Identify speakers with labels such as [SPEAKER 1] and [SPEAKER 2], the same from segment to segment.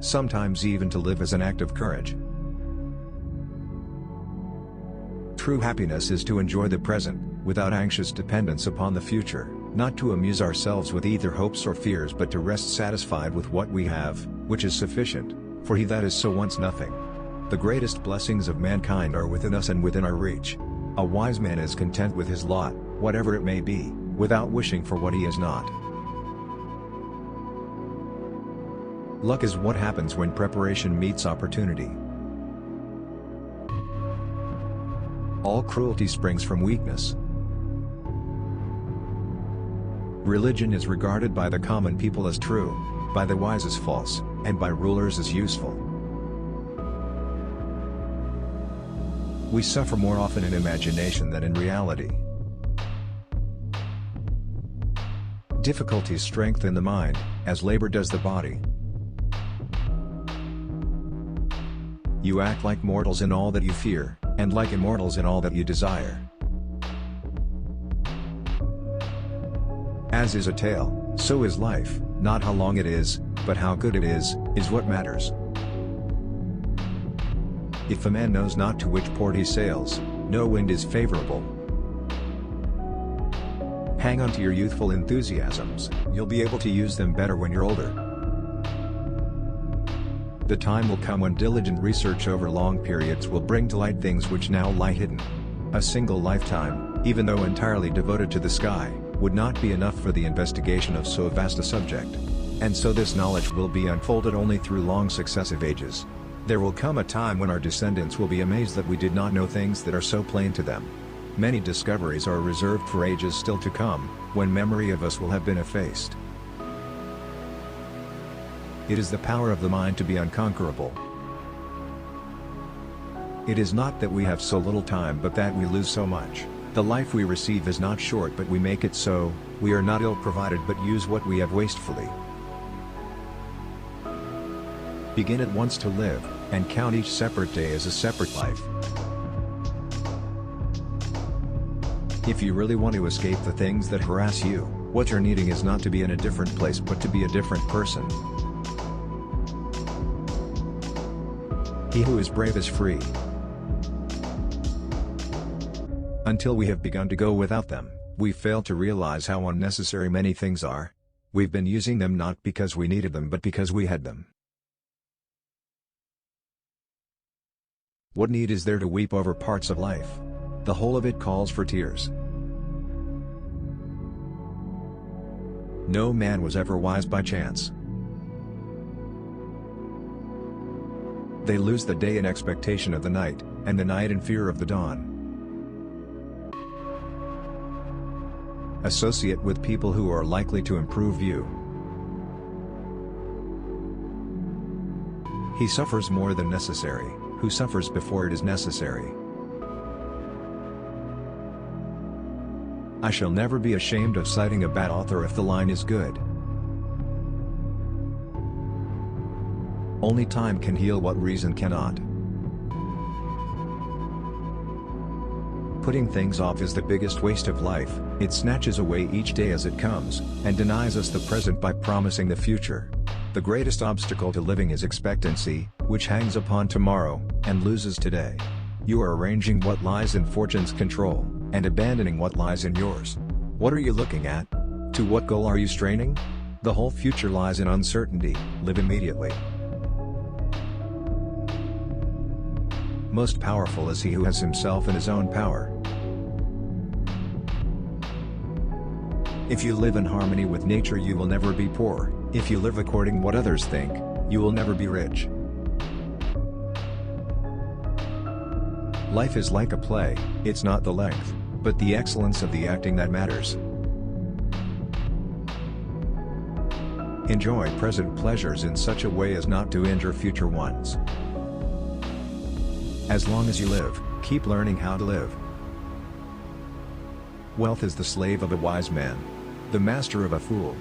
[SPEAKER 1] sometimes even to live as an act of courage. True happiness is to enjoy the present, without anxious dependence upon the future, not to amuse ourselves with either hopes or fears but to rest satisfied with what we have, which is sufficient, for he that is so wants nothing. The greatest blessings of mankind are within us and within our reach. A wise man is content with his lot, whatever it may be, without wishing for what he is not. Luck is what happens when preparation meets opportunity. All cruelty springs from weakness. Religion is regarded by the common people as true, by the wise as false, and by rulers as useful. We suffer more often in imagination than in reality. Difficulties strengthen the mind, as labor does the body. You act like mortals in all that you fear, and like immortals in all that you desire. As is a tale, so is life, not how long it is, but how good it is what matters. If a man knows not to which port he sails, no wind is favorable. Hang on to your youthful enthusiasms, you'll be able to use them better when you're older. The time will come when diligent research over long periods will bring to light things which now lie hidden. A single lifetime, even though entirely devoted to the sky, would not be enough for the investigation of so vast a subject. And so this knowledge will be unfolded only through long successive ages. There will come a time when our descendants will be amazed that we did not know things that are so plain to them. Many discoveries are reserved for ages still to come, when memory of us will have been effaced. It is the power of the mind to be unconquerable. It is not that we have so little time but that we lose so much. The life we receive is not short but we make it so. We are not ill-provided but use what we have wastefully. Begin at once to live, and count each separate day as a separate life. If you really want to escape the things that harass you, what you're needing is not to be in a different place but to be a different person. He who is brave is free. Until we have begun to go without them, we fail to realize how unnecessary many things are. We've been using them not because we needed them but because we had them. What need is there to weep over parts of life? The whole of it calls for tears. No man was ever wise by chance. They lose the day in expectation of the night, and the night in fear of the dawn. Associate with people who are likely to improve you. He suffers more than necessary, who suffers before it is necessary. I shall never be ashamed of citing a bad author if the line is good. Only time can heal what reason cannot. Putting things off is the biggest waste of life. It snatches away each day as it comes, and denies us the present by promising the future. The greatest obstacle to living is expectancy, which hangs upon tomorrow, and loses today. You are arranging what lies in fortune's control, and abandoning what lies in yours. What are you looking at? To what goal are you straining? The whole future lies in uncertainty. Live immediately. Most powerful is he who has himself in his own power. If you live in harmony with nature you will never be poor. If you live according what others think, you will never be rich. Life is like a play, it's not the length, but the excellence of the acting that matters. Enjoy present pleasures in such a way as not to injure future ones. As long as you live, keep learning how to live. Wealth is the slave of a wise man, the master of a fool.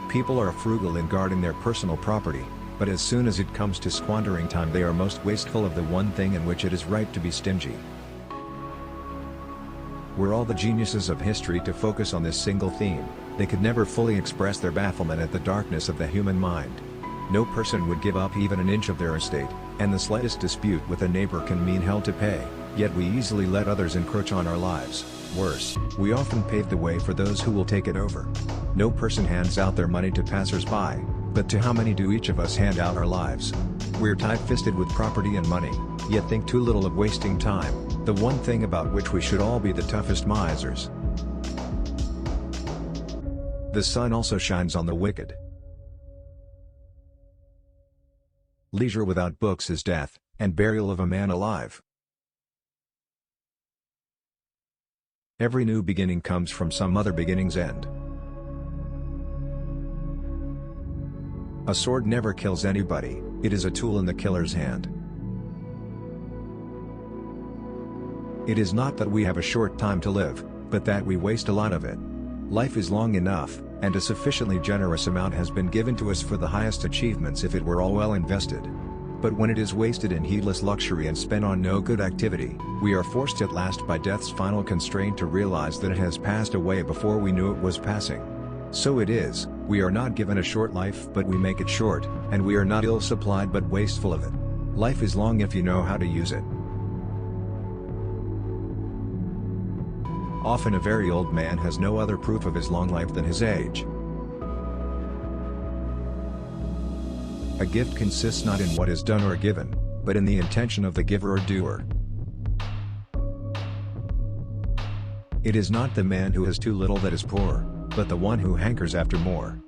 [SPEAKER 1] People are frugal in guarding their personal property, but as soon as it comes to squandering time they are most wasteful of the one thing in which it is right to be stingy. Were all the geniuses of history to focus on this single theme, they could never fully express their bafflement at the darkness of the human mind. No person would give up even an inch of their estate, and the slightest dispute with a neighbor can mean hell to pay, yet we easily let others encroach on our lives. Worse, we often pave the way for those who will take it over. No person hands out their money to passers-by, but to how many do each of us hand out our lives? We're tight-fisted with property and money, yet think too little of wasting time, the one thing about which we should all be the toughest misers. The sun also shines on the wicked. Leisure without books is death, and burial of a man alive. Every new beginning comes from some other beginning's end. A sword never kills anybody, it is a tool in the killer's hand. It is not that we have a short time to live, but that we waste a lot of it. Life is long enough, and a sufficiently generous amount has been given to us for the highest achievements if it were all well invested. But when it is wasted in heedless luxury and spent on no good activity, we are forced at last by death's final constraint to realize that it has passed away before we knew it was passing. So it is, we are not given a short life but we make it short, and we are not ill-supplied but wasteful of it. Life is long if you know how to use it. Often a very old man has no other proof of his long life than his age. A gift consists not in what is done or given, but in the intention of the giver or doer. It is not the man who has too little that is poor, but the one who hankers after more.